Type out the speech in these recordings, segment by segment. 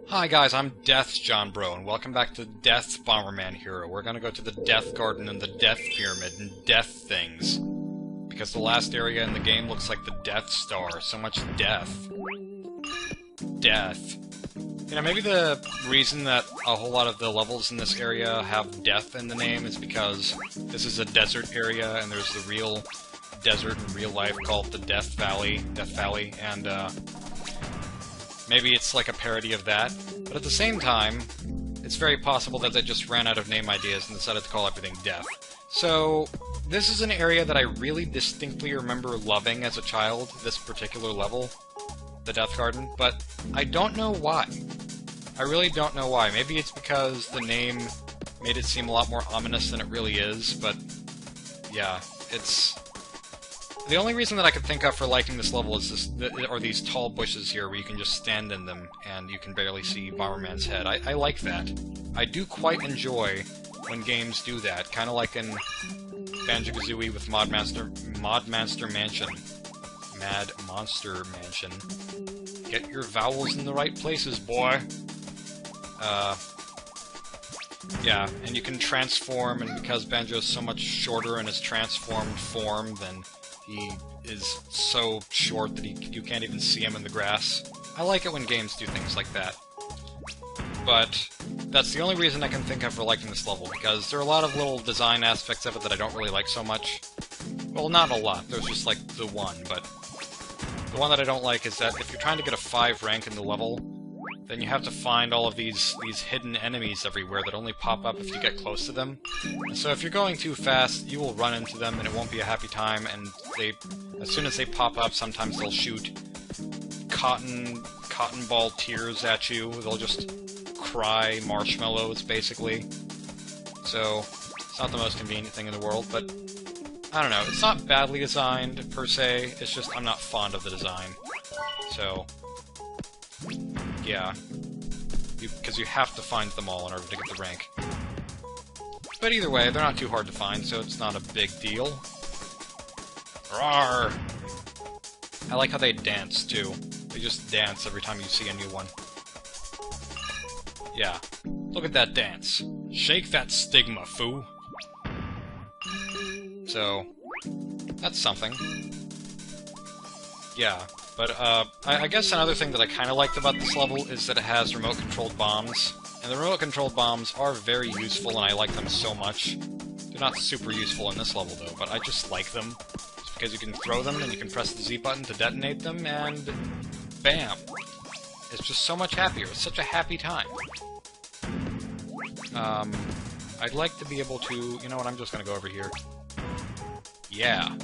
Hi guys, I'm Death's John Bro, and welcome back to Death's Bomberman Hero. We're gonna go to the Death Garden and the Death Pyramid and Death things. Because the last area in the game looks like the Death Star. So much death. Death. You know, maybe the reason that a whole lot of the levels in this area have death in the name is because this is a desert area, and there's the real desert in real life called the Death Valley, and maybe it's like a parody of that. But at the same time, it's very possible that they just ran out of name ideas and decided to call everything Death. So, this is an area that I really distinctly remember loving as a child, this particular level, the Death Garden, but I don't know why. I really don't know why. Maybe it's because the name made it seem a lot more ominous than it really is, but yeah, it's... The only reason that I could think of for liking this level is these tall bushes here where you can just stand in them and you can barely see Bomberman's head. I like that. I do quite enjoy when games do that, kind of like in Banjo-Kazooie with Mod Monster Mansion. Mad Monster Mansion. Get your vowels in the right places, boy! Yeah, and you can transform, and because Banjo's so much shorter in his transformed form, then he is so short that you can't even see him in the grass. I like it when games do things like that. But that's the only reason I can think of for liking this level, because there are a lot of little design aspects of it that I don't really like so much. Well, not a lot, there's just like the one, but the one that I don't like is that if you're trying to get a 5 rank in the level, then you have to find all of these hidden enemies everywhere that only pop up if you get close to them. And so if you're going too fast, you will run into them and it won't be a happy time, and as soon as they pop up, sometimes they'll shoot cotton ball tears at you. They'll just cry marshmallows, basically. So, it's not the most convenient thing in the world, but I don't know, it's not badly designed, per se, it's just I'm not fond of the design. So, yeah. Because you have to find them all in order to get the rank. But either way, they're not too hard to find, so it's not a big deal. Rawr! I like how they dance, too. They just dance every time you see a new one. Yeah. Look at that dance. Shake that stigma, foo! So, that's something. Yeah. But, I guess another thing that I kind of liked about this level is that it has remote-controlled bombs. And the remote-controlled bombs are very useful, and I like them so much. They're not super useful in this level, though, but I just like them. Just because you can throw them, and you can press the Z button to detonate them, and... bam! It's just so much happier. It's such a happy time. I'd like to be able to... You know what, I'm just gonna go over here. Yeah.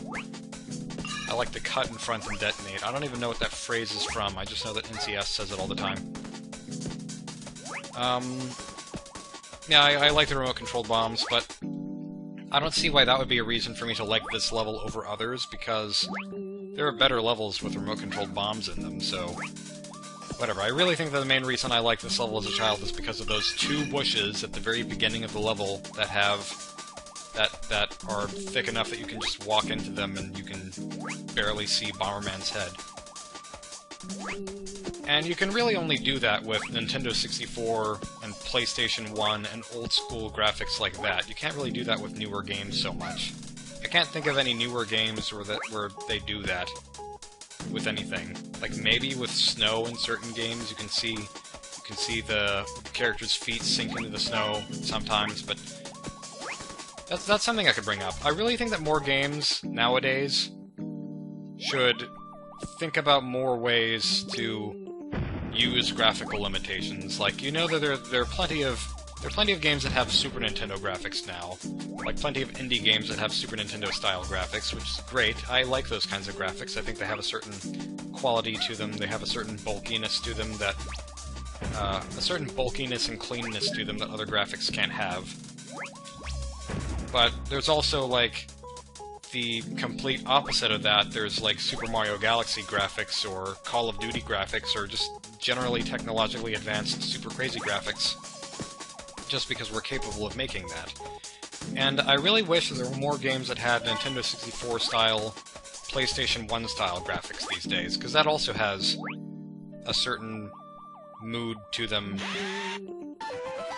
I like to cut in front and detonate. I don't even know what that phrase is from, I just know that NCS says it all the time. Yeah, I like the remote-controlled bombs, but I don't see why that would be a reason for me to like this level over others, because there are better levels with remote-controlled bombs in them, so... whatever. I really think that the main reason I liked this level as a child is because of those 2 bushes at the very beginning of the level that have... that are thick enough that you can just walk into them and you can barely see Bomberman's head. And you can really only do that with Nintendo 64 and PlayStation 1 and old-school graphics like that. You can't really do that with newer games so much. I can't think of any newer games where they do that with anything. Like, maybe with snow in certain games, you can see the character's feet sink into the snow sometimes, but that's something I could bring up. I really think that more games nowadays should think about more ways to use graphical limitations. Like, you know that there are plenty of games that have Super Nintendo graphics now. Like, plenty of indie games that have Super Nintendo-style graphics, which is great. I like those kinds of graphics. I think they have a certain quality to them. They have a certain bulkiness to them that... a certain bulkiness and cleanness to them that other graphics can't have. But there's also, like, the complete opposite of that. There's, like, Super Mario Galaxy graphics, or Call of Duty graphics, or just generally technologically advanced, super crazy graphics, just because we're capable of making that. And I really wish that there were more games that had Nintendo 64-style, PlayStation 1-style graphics these days, because that also has a certain mood to them.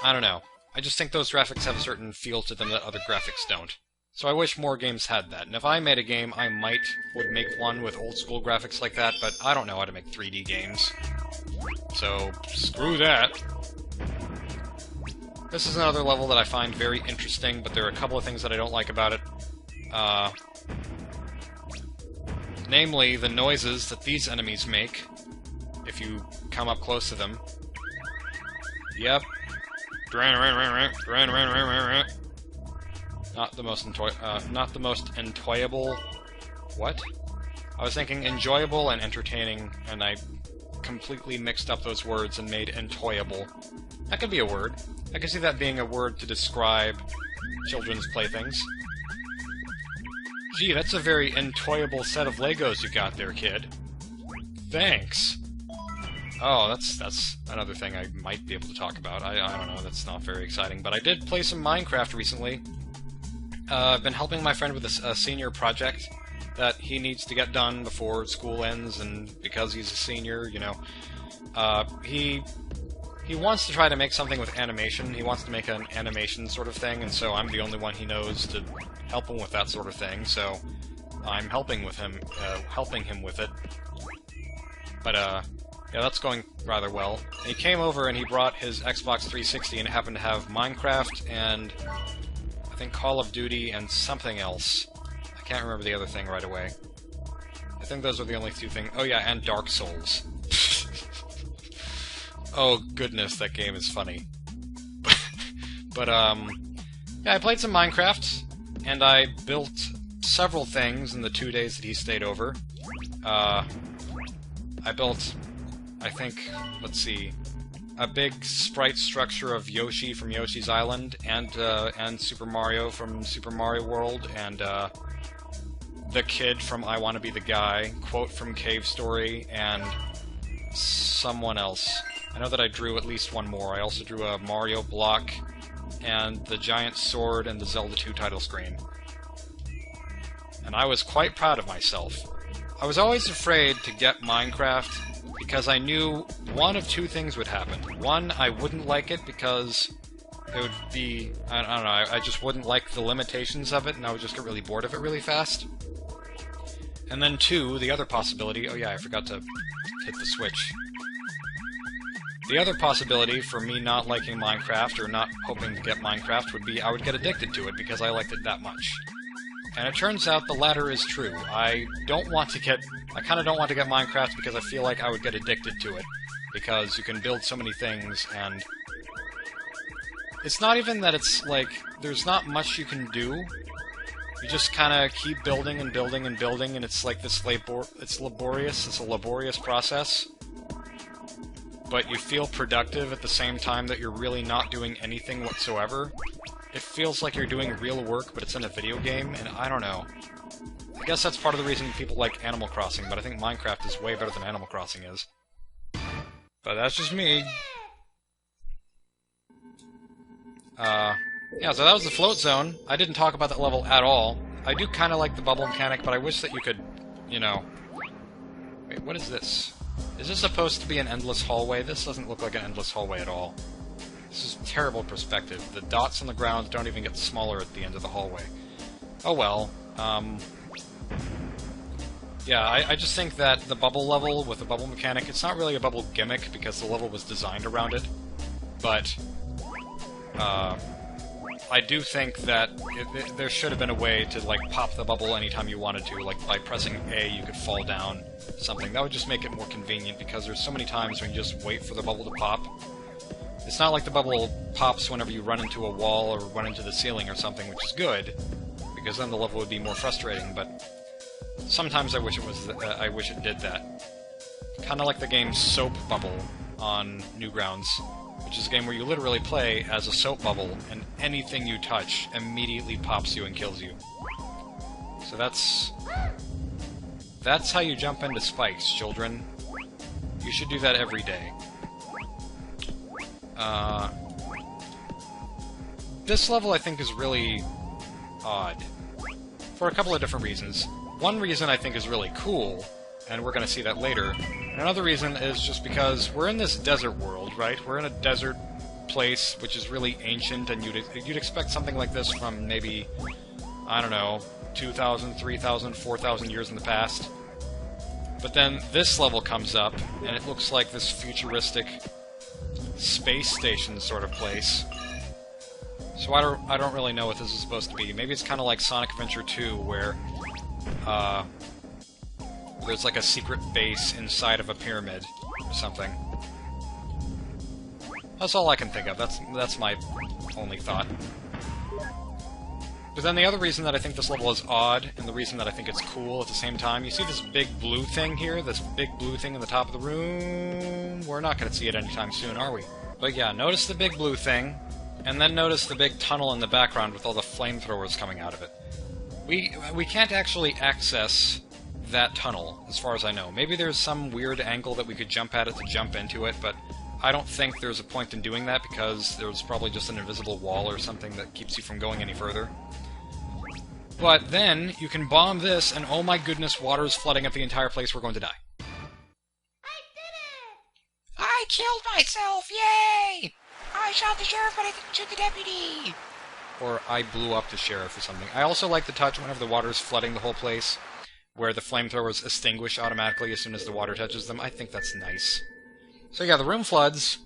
I don't know. I just think those graphics have a certain feel to them that other graphics don't. So I wish more games had that. And if I made a game, I would make one with old-school graphics like that, but I don't know how to make 3D games. So, screw that. This is another level that I find very interesting, but there are a couple of things that I don't like about it. Namely, the noises that these enemies make if you come up close to them. Yep. Not the most enjoyable. What? I was thinking enjoyable and entertaining, and I completely mixed up those words and made enjoyable. That could be a word. I can see that being a word to describe children's playthings. Gee, that's a very enjoyable set of Legos you got there, kid. Thanks. Oh, that's another thing I might be able to talk about. I don't know, that's not very exciting, but I did play some Minecraft recently. I've been helping my friend with a senior project that he needs to get done before school ends, and because he's a senior, you know, he wants to try to make something with animation. He wants to make an animation sort of thing, and so I'm the only one he knows to help him with that sort of thing, so I'm helping him with it. But, yeah, that's going rather well. And he came over and he brought his Xbox 360 and it happened to have Minecraft and I think Call of Duty and something else. I can't remember the other thing right away. I think those are the only two things. Oh yeah, and Dark Souls. Oh goodness, that game is funny. But yeah, I played some Minecraft and I built several things in the 2 days that he stayed over. I built, I think, let's see, a big sprite structure of Yoshi from Yoshi's Island, and Super Mario from Super Mario World, and the kid from I Wanna Be the Guy, quote from Cave Story, and someone else. I know that I drew at least one more. I also drew a Mario block, and the giant sword, and the Zelda 2 title screen. And I was quite proud of myself. I was always afraid to get Minecraft because I knew one of two things would happen. One, I wouldn't like it because it would be... I don't know, I just wouldn't like the limitations of it, and I would just get really bored of it really fast. And then two, the other possibility... Oh yeah, I forgot to hit the switch. The other possibility for me not liking Minecraft, or not hoping to get Minecraft, would be I would get addicted to it because I liked it that much. And it turns out the latter is true. I kind of don't want to get Minecraft because I feel like I would get addicted to it. Because you can build so many things, and... It's not even that it's, like, there's not much you can do. You just kind of keep building and building and building, and it's like this it's a laborious process. But you feel productive at the same time that you're really not doing anything whatsoever. It feels like you're doing real work, but it's in a video game, and I don't know. I guess that's part of the reason people like Animal Crossing, but I think Minecraft is way better than Animal Crossing is. But that's just me. Yeah, so that was the float zone. I didn't talk about that level at all. I do kind of like the bubble mechanic, but I wish that you could, you know... Wait, what is this? Is this supposed to be an endless hallway? This doesn't look like an endless hallway at all. This is terrible perspective. The dots on the ground don't even get smaller at the end of the hallway. Oh well. Yeah, I just think that the bubble level with the bubble mechanic, it's not really a bubble gimmick because the level was designed around it, but I do think that there should have been a way to, like, pop the bubble anytime you wanted to. Like, by pressing A, you could fall down something. That would just make it more convenient, because there's so many times when you just wait for the bubble to pop. It's not like the bubble pops whenever you run into a wall or run into the ceiling or something, which is good, because then the level would be more frustrating, but sometimes I wish it did that. Kind of like the game Soap Bubble on Newgrounds, which is a game where you literally play as a soap bubble, and anything you touch immediately pops you and kills you. So that's how you jump into spikes, children. You should do that every day. This level, I think, is really odd. For a couple of different reasons. One reason I think is really cool and we're going to see that later. And another reason is just because we're in this desert world, right? We're in a desert place which is really ancient, and you'd expect something like this from maybe, I don't know, 2,000, 3,000, 4,000 years in the past. But then this level comes up, and it looks like this futuristic space station sort of place. So I don't really know what this is supposed to be. Maybe it's kind of like Sonic Adventure 2, where there's like a secret base inside of a pyramid or something. That's all I can think of. That's my only thought. But then the other reason that I think this level is odd, and the reason that I think it's cool at the same time, you see this big blue thing here? This big blue thing in the top of the room? We're not going to see it anytime soon, are we? But yeah, notice the big blue thing, and then notice the big tunnel in the background with all the flamethrowers coming out of it. We can't actually access that tunnel, as far as I know. Maybe there's some weird angle that we could jump at it to jump into it, but I don't think there's a point in doing that because there's probably just an invisible wall or something that keeps you from going any further. But then, you can bomb this, and oh my goodness, water is flooding up the entire place, we're going to die. I did it! I killed myself, yay! I shot the sheriff, but I didn't shoot the deputy! Or I blew up the sheriff or something. I also like the touch whenever the water is flooding the whole place, where the flamethrowers extinguish automatically as soon as the water touches them. I think that's nice. So yeah, the room floods,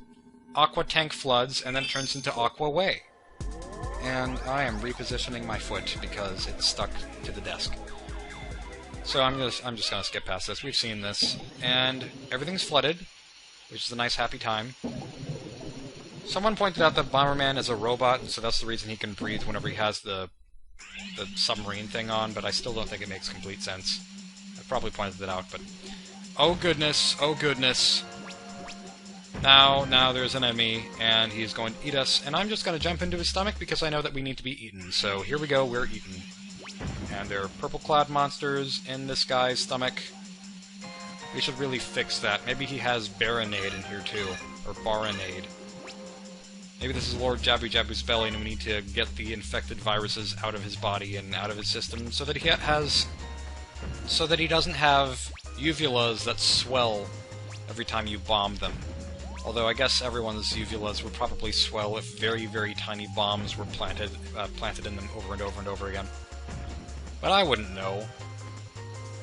Aqua Tank floods, and then it turns into Aqua Way. And I am repositioning my foot because it's stuck to the desk. So I'm just gonna skip past this. We've seen this. And everything's flooded, which is a nice happy time. Someone pointed out that Bomberman is a robot, so that's the reason he can breathe whenever he has the submarine thing on, but I still don't think it makes complete sense. I probably pointed it out, but... oh goodness, oh goodness. Now there's an enemy, and he's going to eat us, and I'm just going to jump into his stomach because I know that we need to be eaten. So here we go, we're eaten. And there are purple-clad monsters in this guy's stomach. We should really fix that. Maybe he has Baronade in here too, or Baronade. Maybe this is Lord Jabu Jabu's belly, and we need to get the infected viruses out of his body and out of his system so that he doesn't have uvulas that swell every time you bomb them. Although I guess everyone's uvulas would probably swell if very, very tiny bombs were planted in them over and over and over again. But I wouldn't know.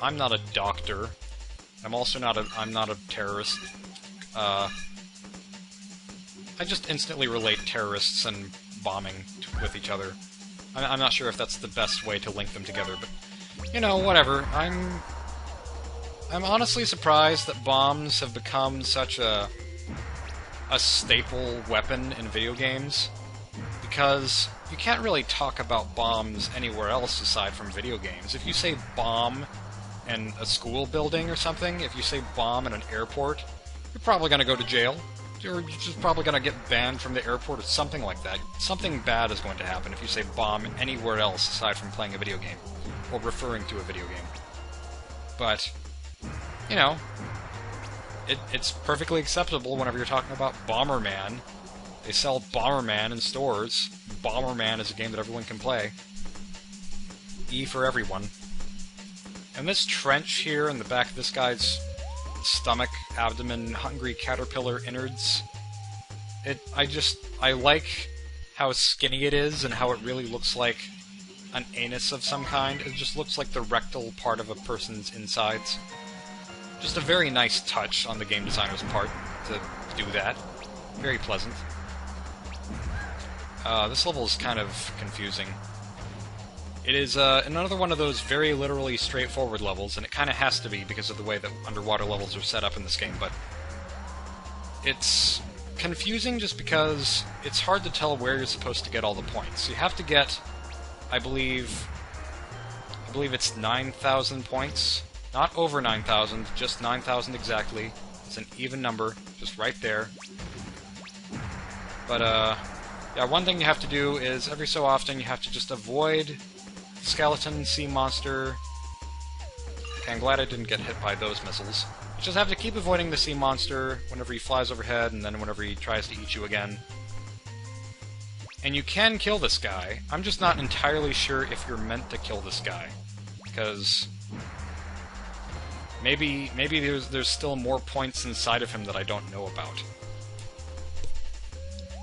I'm not a doctor. I'm not a terrorist. I just instantly relate terrorists and bombing with each other. I'm not sure if that's the best way to link them together, but you know, whatever. I'm honestly surprised that bombs have become such a staple weapon in video games, because you can't really talk about bombs anywhere else aside from video games. If you say bomb in a school building or something, if you say bomb in an airport, you're probably going to go to jail. You're just probably going to get banned from the airport or something like that. Something bad is going to happen if you say bomb anywhere else aside from playing a video game, or referring to a video game. But, you know, it's perfectly acceptable whenever you're talking about Bomberman. They sell Bomberman in stores. Bomberman is a game that everyone can play. E for everyone. And this trench here in the back of this guy's stomach, abdomen, hungry caterpillar innards, I like how skinny it is and how it really looks like an anus of some kind. It just looks like the rectal part of a person's insides. Just a very nice touch on the game designer's part to do that. Very pleasant. This level is kind of confusing. It is another one of those very literally straightforward levels, and it kind of has to be because of the way that underwater levels are set up in this game, but it's confusing just because it's hard to tell where you're supposed to get all the points. You have to get, I believe it's 9,000 points. Not over 9,000, just 9,000 exactly. It's an even number, just right there. But, yeah, one thing you have to do is, every so often, you have to just avoid skeleton, sea monster. Okay, I'm glad I didn't get hit by those missiles. You just have to keep avoiding the sea monster whenever he flies overhead, and then whenever he tries to eat you again. And you can kill this guy. I'm just not entirely sure if you're meant to kill this guy. Because Maybe there's still more points inside of him that I don't know about.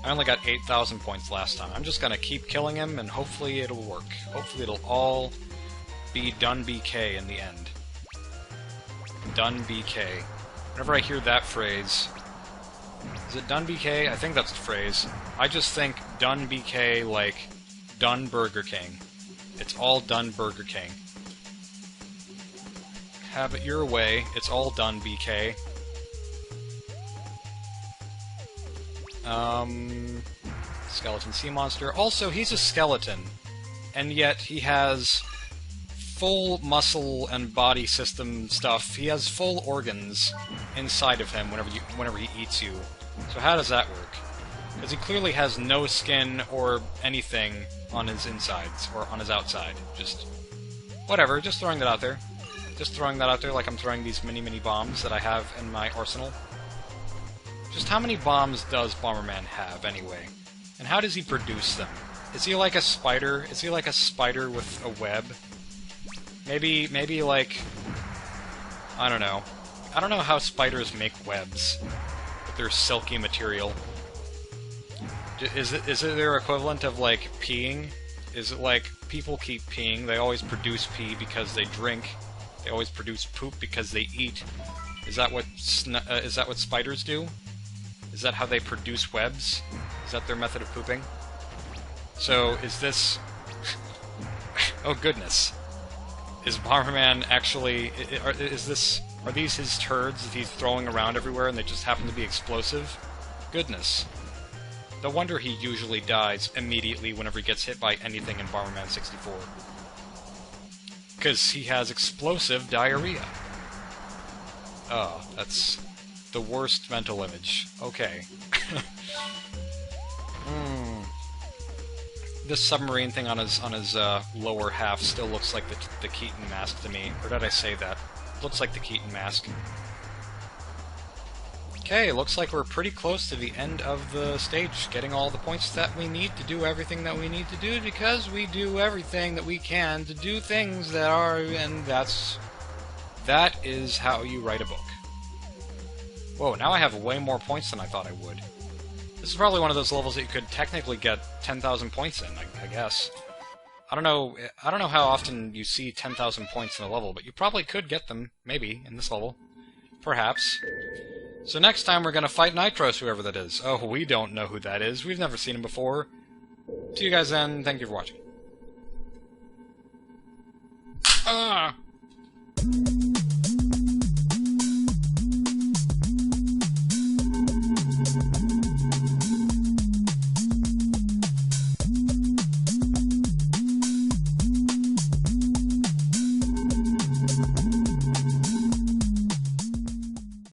I only got 8,000 points last time. I'm just gonna keep killing him, and hopefully it'll work. Hopefully it'll all be done BK in the end. Done BK. Whenever I hear that phrase... Is it done BK? I think that's the phrase. I just think done BK like done Burger King. It's all done Burger King. Have it your way. It's all done BK. Skeleton sea monster. Also, he's a skeleton, and yet he has full muscle and body system stuff. He has full organs inside of him whenever he eats you. So how does that work? Because he clearly has no skin or anything on his insides, or on his outside. Just... whatever, just throwing that out there. Just throwing that out there like I'm throwing these mini bombs that I have in my arsenal. Just how many bombs does Bomberman have, anyway? And how does he produce them? Is he like a spider? Is he like a spider with a web? Maybe like... I don't know. I don't know how spiders make webs with their silky material. Is it their equivalent of, like, peeing? Is it like people keep peeing? They always produce pee because they drink. They always produce poop because they eat. Is that what spiders do? Is that how they produce webs? Is that their method of pooping? So, is this... oh goodness. Is Bomberman actually... Are these his turds that he's throwing around everywhere and they just happen to be explosive? Goodness. No wonder he usually dies immediately whenever he gets hit by anything in Bomberman 64. Because he has explosive diarrhea. Oh, that's the worst mental image. Okay. This submarine thing on his lower half still looks like the Keaton mask to me. Or did I say that? Looks like the Keaton mask. Okay, looks like we're pretty close to the end of the stage, getting all the points that we need to do everything that we need to do, because we do everything that we can to do things that are, and that is how you write a book. Whoa, now I have way more points than I thought I would. This is probably one of those levels that you could technically get 10,000 points in, I guess. I don't know how often you see 10,000 points in a level, but you probably could get them, maybe, in this level. Perhaps. So next time we're gonna fight Nitros, whoever that is. Oh, we don't know who that is. We've never seen him before. See you guys then. Thank you for watching.